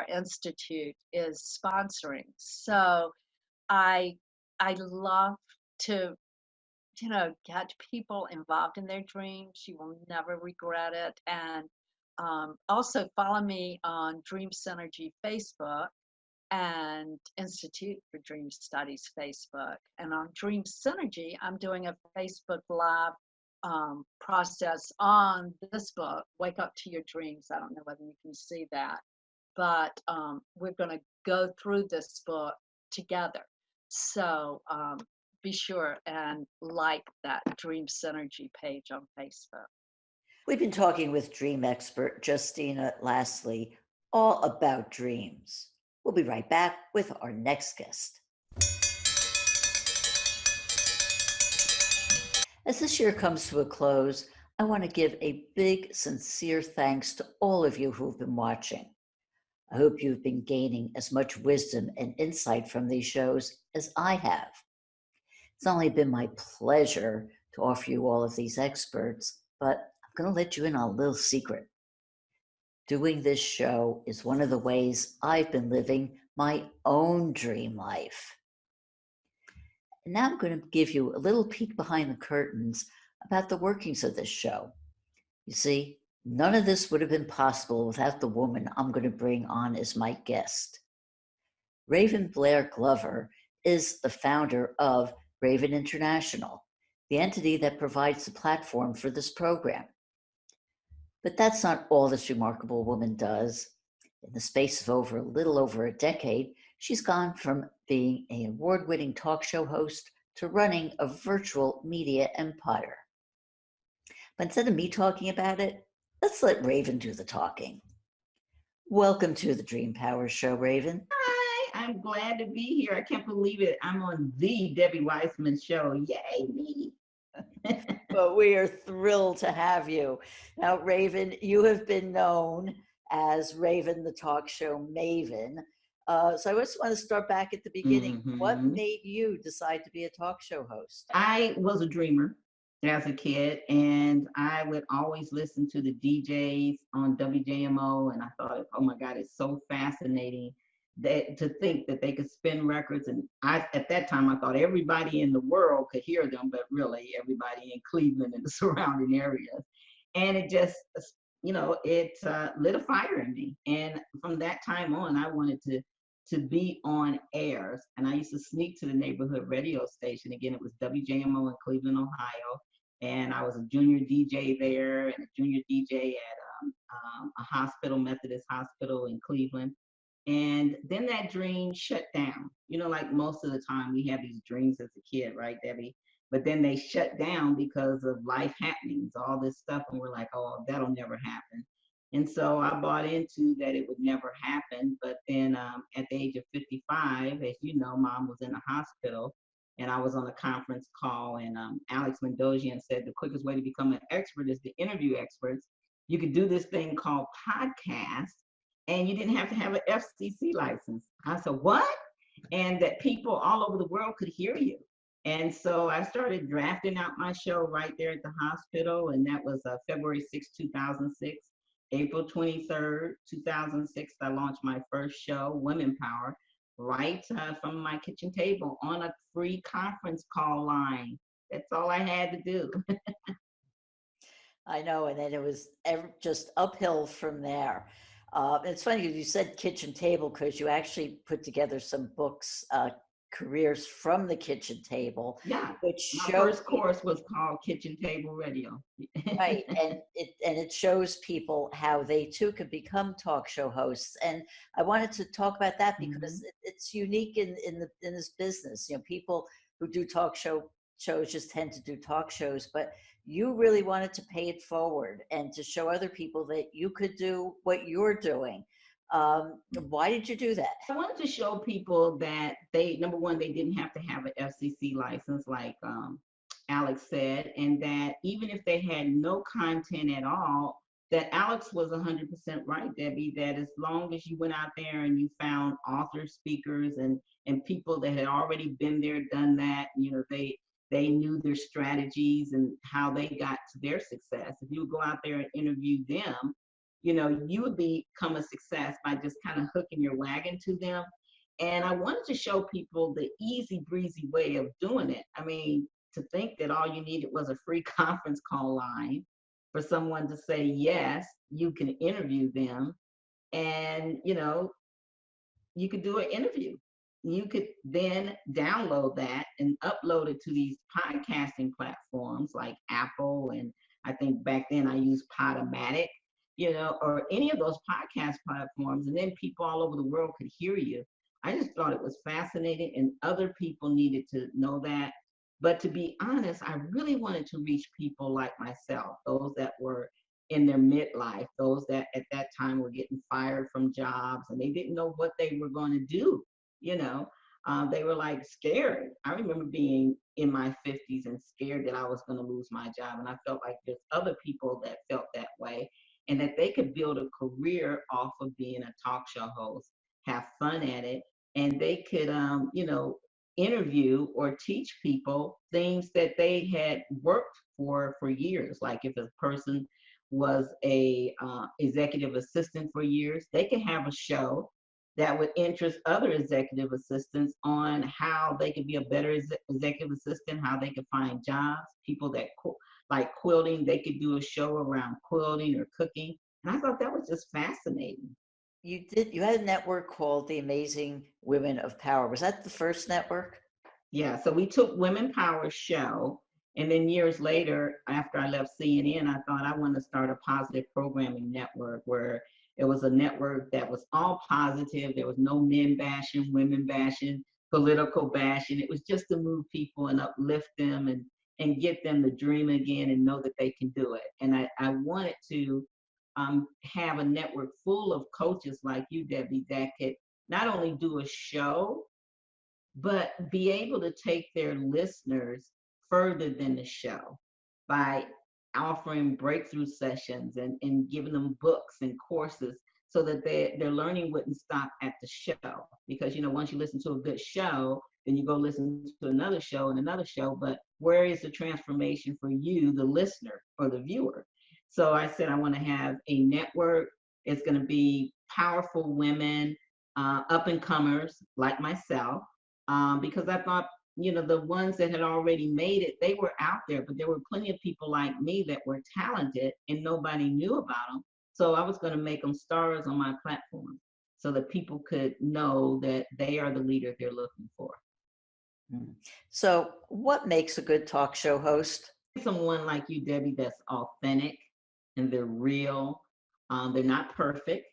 institute is sponsoring. So I love to get people involved in their dreams. You will never regret it. And also follow me on Dream Synergy Facebook and Institute for Dream Studies Facebook. And on Dream Synergy, I'm doing a Facebook Live process on this book, Wake Up to Your Dreams. I don't know whether you can see that, but we're going to go through this book together. So be sure and like that Dream Synergy page on Facebook. We've been talking with dream expert Justina Lasley all about dreams. We'll be right back with our next guest. As this year comes to a close, I want to give a big, sincere thanks to all of you who've been watching. I hope you've been gaining as much wisdom and insight from these shows as I have. It's only been my pleasure to offer you all of these experts, but I'm going to let you in on a little secret. Doing this show is one of the ways I've been living my own dream life. And now I'm going to give you a little peek behind the curtains about the workings of this show. You see, none of this would have been possible without the woman I'm going to bring on as my guest. Raven Blair Glover is the founder of Raven International, the entity that provides the platform for this program. But that's not all this remarkable woman does. In the space of a little over a decade, she's gone from being an award-winning talk show host to running a virtual media empire. But instead of me talking about it, let's let Raven do the talking. Welcome to the Dream Power Show, Raven. Hi, I'm glad to be here. I can't believe it. I'm on the Debbie Weissman show. Yay, me. But we are thrilled to have you. Now, Raven, you have been known as Raven, the talk show maven. So I just want to start back at the beginning. What Mhm. made you decide to be a talk show host? I was a dreamer as a kid, and I would always listen to the DJs on WJMO, and I thought, oh my God, it's so fascinating that to think that they could spin records. And at that time, I thought everybody in the world could hear them, but really everybody in Cleveland and the surrounding areas. And it just, it lit a fire in me. And from that time on, I wanted to be on airs. And I used to sneak to the neighborhood radio station. Again, it was WJMO in Cleveland, Ohio. And I was a junior DJ there and a junior DJ at a hospital, Methodist hospital in Cleveland. And then that dream shut down. Like most of the time we have these dreams as a kid, right, Debbie? But then they shut down because of life happenings, all this stuff. And we're like, oh, that'll never happen. And so I bought into that it would never happen. But then at the age of 55, as you know, Mom was in the hospital and I was on a conference call, and Alex Mendozian said the quickest way to become an expert is to interview experts. You could do this thing called podcast, and you didn't have to have an FCC license. I said, what? And that people all over the world could hear you. And so I started drafting out my show right there at the hospital, and that was February 6, 2006. April 23rd, 2006, I launched my first show, Women Power, right from my kitchen table on a free conference call line. That's all I had to do. I know, and then it was just uphill from there. It's funny because you said kitchen table because you actually put together some books, careers from the kitchen table, Yeah, which my show first course was called Kitchen Table Radio. right, and it shows people how they too could become talk show hosts. And I wanted to talk about that because it's unique in this business. People who do shows just tend to do talk shows, but you really wanted to pay it forward and to show other people that you could do what you're doing. Why did you do that? I wanted to show people that number one, they didn't have to have an FCC license like Alex said, and that even if they had no content at all, that Alex was 100% right, Debbie, that as long as you went out there and you found authors, speakers, and people that had already been there, done that, they knew their strategies and how they got to their success. If you would go out there and interview them, you would become a success by just kind of hooking your wagon to them. And I wanted to show people the easy breezy way of doing it. I mean, to think that all you needed was a free conference call line for someone to say, yes, you can interview them. And, you could do an interview. You could then download that and upload it to these podcasting platforms like Apple. And I think back then I used Podomatic, or any of those podcast platforms. And then people all over the world could hear you. I just thought it was fascinating, and other people needed to know that. But to be honest, I really wanted to reach people like myself, those that were in their midlife, those that at that time were getting fired from jobs and they didn't know what they were going to do. They were like scared. I remember being in my 50s and scared that I was going to lose my job. And I felt like there's other people that felt that way, and that they could build a career off of being a talk show host, have fun at it, and they could, interview or teach people things that they had worked for years. Like if a person was a executive assistant for years, they could have a show that would interest other executive assistants on how they could be a better executive assistant, how they could find jobs. People that like quilting, they could do a show around quilting or cooking. And I thought that was just fascinating. You had a network called the Amazing Women of Power. Was that the first network? Yeah, so we took Women Power show, and then years later, after I left CNN, I thought I wanted to start a positive programming network where it was a network that was all positive. There was no men bashing, women bashing, political bashing. It was just to move people and uplift them and get them to dream again and know that they can do it. And I wanted to have a network full of coaches like you, Debbie, that could not only do a show, but be able to take their listeners further than the show by offering breakthrough sessions and giving them books and courses so that their learning wouldn't stop at the show. Because, you know, once you listen to a good show, then you go listen to another show and another show, but where is the transformation for you, the listener or the viewer? So I said, I want to have a network. It's going to be powerful women, up and comers like myself, because I thought, you know, the ones that had already made it, they were out there, but there were plenty of people like me that were talented and nobody knew about them. So I was going to make them stars on my platform so that people could know that they are the leader they're looking for. So what makes a good talk show host? Someone like you, Debbie, that's authentic and they're real. They're not perfect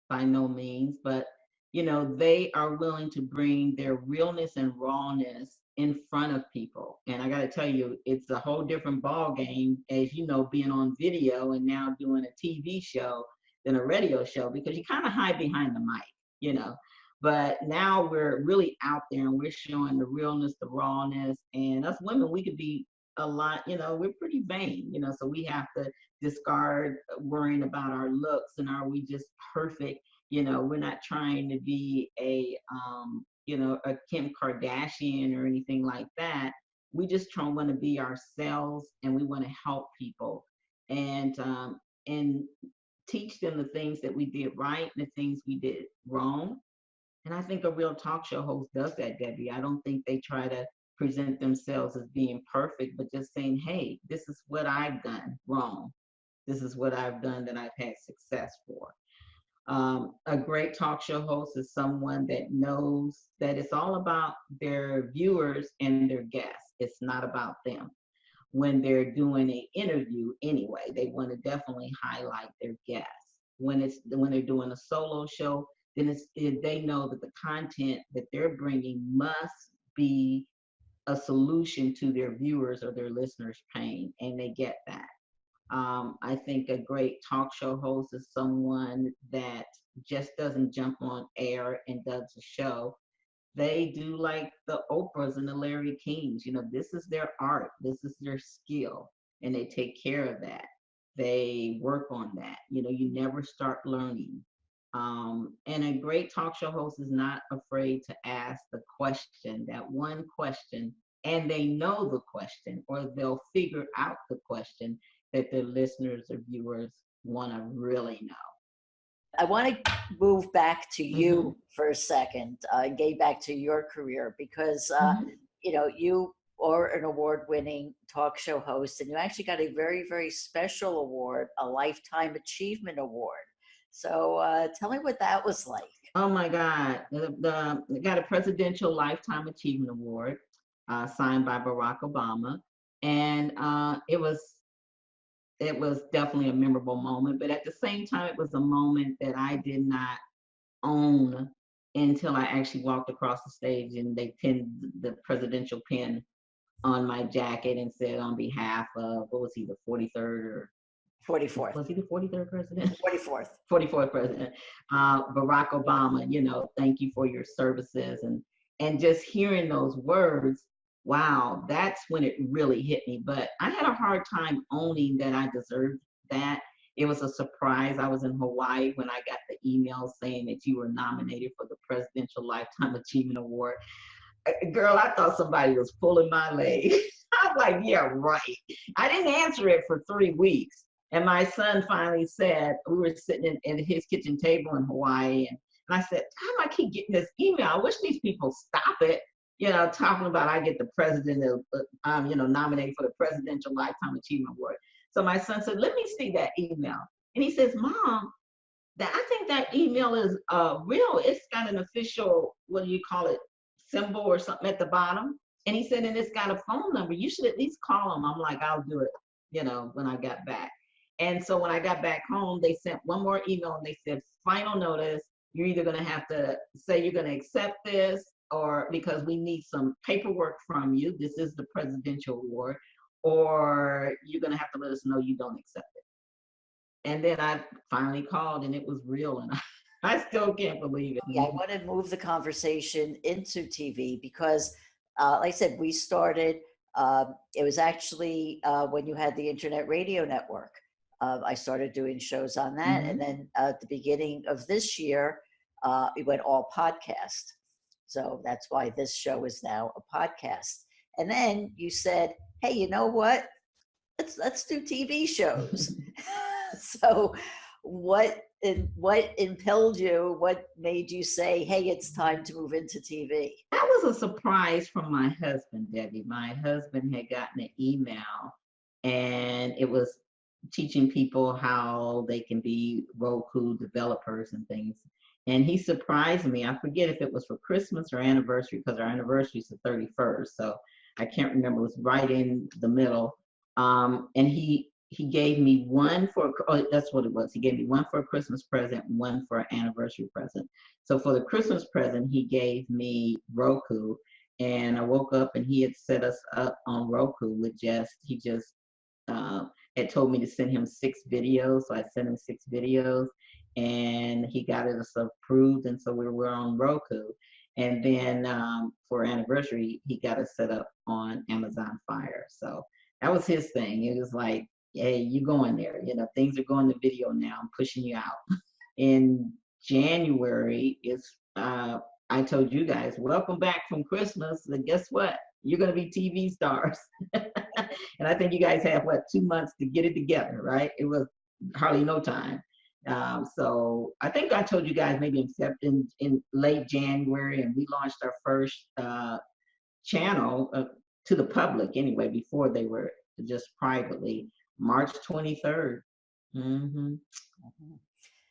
by no means, but you know, they are willing to bring their realness and rawness in front of people. And I got to tell you, it's a whole different ball game, as you know, being on video and now doing a TV show than a radio show, because you kind of hide behind the mic, you know. But now we're really out there and we're showing the realness, the rawness, and us women, we could be a lot, you know, we're pretty vain, you know, so we have to discard worrying about our looks and are we just perfect. You know, we're not trying to be a, you know, a Kim Kardashian or anything like that. We just want to be ourselves and we want to help people and teach them the things that we did right and the things we did wrong. And I think a real talk show host does that, Debbie. I don't think they try to present themselves as being perfect, but just saying, hey, this is what I've done wrong. This is what I've done that I've had success for. A great talk show host is someone that knows that it's all about their viewers and their guests. It's not about them. When they're doing an interview anyway, they want to definitely highlight their guests. When they're doing a solo show, then they know that the content that they're bringing must be a solution to their viewers or their listeners' pain, and they get that. I think a great talk show host is someone that just doesn't jump on air and does a show. They do like the Oprahs and the Larry Kings. You know, this is their art, this is their skill, and they take care of that. They work on that. You know, you never start learning. And a great talk show host is not afraid to ask the question, that one question, and they know the question, or they'll figure out the question that their listeners or viewers want to really know. I want to move back to you for a second, get back to your career, because you know, you are an award-winning talk show host, and you actually got a very, very special award, a Lifetime Achievement Award. So tell me what that was like. Oh my God, got a Presidential Lifetime Achievement Award signed by Barack Obama, and it was definitely a memorable moment, but at the same time, it was a moment that I did not own until I actually walked across the stage and they pinned the presidential pin on my jacket and said on behalf of, what was he, the 43rd or 44th. Was he the 43rd president? 44th. 44th president, Barack Obama, you know, thank you for your services. And just hearing those words, wow, that's when it really hit me. But I had a hard time owning that I deserved that. It was a surprise. I was in Hawaii when I got the email saying that you were nominated for the Presidential Lifetime Achievement Award. Girl, I thought somebody was pulling my leg. I was like, yeah, right. I didn't answer it for 3 weeks. And my son finally said, we were sitting at his kitchen table in Hawaii, and I said, how do I keep getting this email? I wish these people stop it. You know, talking about I get the president of, you know, nominated for the Presidential Lifetime Achievement Award. So my son said, let me see that email. And he says, Mom, I think that email is real. It's got an official, what do you call it, symbol or something at the bottom. And he said, and it's got a phone number. You should at least call him. I'm like, I'll do it, you know, when I got back. And so when I got back home, they sent one more email and they said, final notice, you're either going to have to say you're going to accept this, or because we need some paperwork from you. This is the presidential award. or you're going to have to let us know you don't accept it. And then I finally called, and it was real, and I still can't believe it. Yeah, I want to move the conversation into TV because, like I said, we started, it was actually when you had the Internet Radio Network. I started doing shows on that. And then at the beginning of this year, it went all podcast. So that's why this show is now a podcast. And then you said, hey, you know what? Let's do TV shows. So what impelled you? What made you say, hey, it's time to move into TV? That was a surprise from my husband, Debbie. My husband had gotten an email, and it was teaching people how they can be Roku developers and things. And he surprised me. I forget if it was for Christmas or anniversary, because our anniversary is the 31st. So I can't remember. It was right in the middle. And he gave me one for, that's what it was. He gave me one for a Christmas present, one for an anniversary present. So for the Christmas present, he gave me Roku, and I woke up and he had set us up on Roku with he just had told me to send him 6 videos. So I sent him 6 videos, and he got us approved. And so we were on Roku. And then for anniversary, he got us set up on Amazon Fire. So that was his thing. It was like, hey, you going there. You know, things are going to video now. I'm pushing you out. In January, I told you guys, welcome back from Christmas. And guess what? You're going to be TV stars. And I think you guys have, 2 months to get it together, right? It was hardly no time. So I think I told you guys maybe in late January, and we launched our first channel to the public anyway, before they were just privately, March 23rd.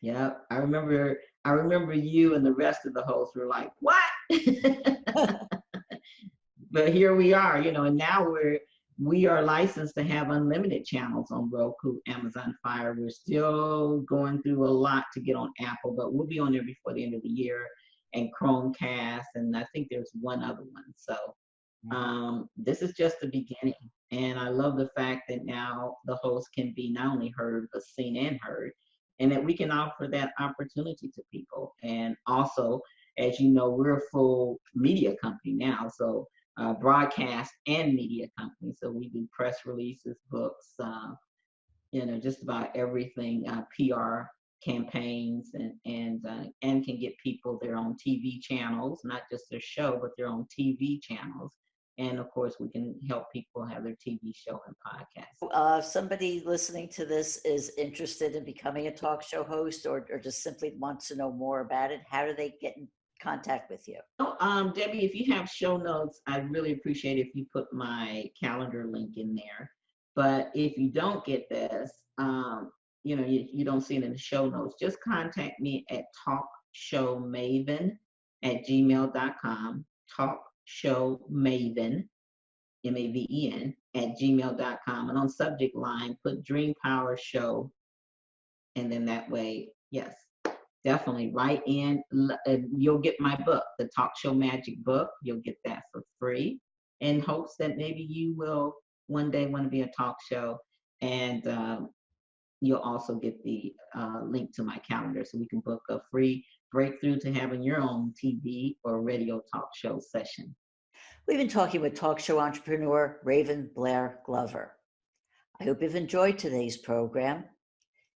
Yeah, I remember you and the rest of the hosts were like, what? But here we are, and now we are licensed to have unlimited channels on Roku, Amazon Fire. We're still going through a lot to get on Apple, but we'll be on there before the end of the year, and Chromecast, and I think there's one other one. So this is just the beginning. And I love the fact that now the host can be not only heard, but seen and heard, and that we can offer that opportunity to people. And also, as you know, we're a full media company now. So broadcast and media company. So we do press releases, books, just about everything, PR campaigns, and can get people their own TV channels, not just their show, but their own TV channels. And of course, we can help people have their TV show and podcast. If somebody listening to this is interested in becoming a talk show host, or just simply wants to know more about it, how do they get in contact with you? Debbie, if you have show notes, I'd really appreciate if you put my calendar link in there. But if you don't get this, you don't see it in the show notes, just contact me at talkshowmaven@gmail.com. Talkshowmaven, MAVEN, @gmail.com. And on subject line, put Dream Power Show. And then that way, yes, definitely write in. You'll get my book, the Talk Show Magic book. You'll get that for free, in hopes that maybe you will one day want to be a talk show. And you'll also get the link to my calendar, so we can book a free breakthrough to having your own TV or radio talk show session. We've been talking with talk show entrepreneur Raven Blair Glover. I hope you've enjoyed today's program.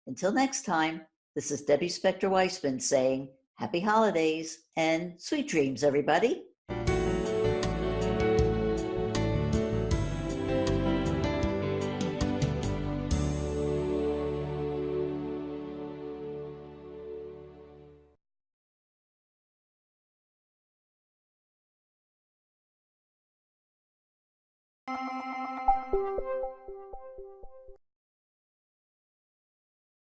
Until next time, this is Debbie Spector-Weissman saying happy holidays and sweet dreams, everybody.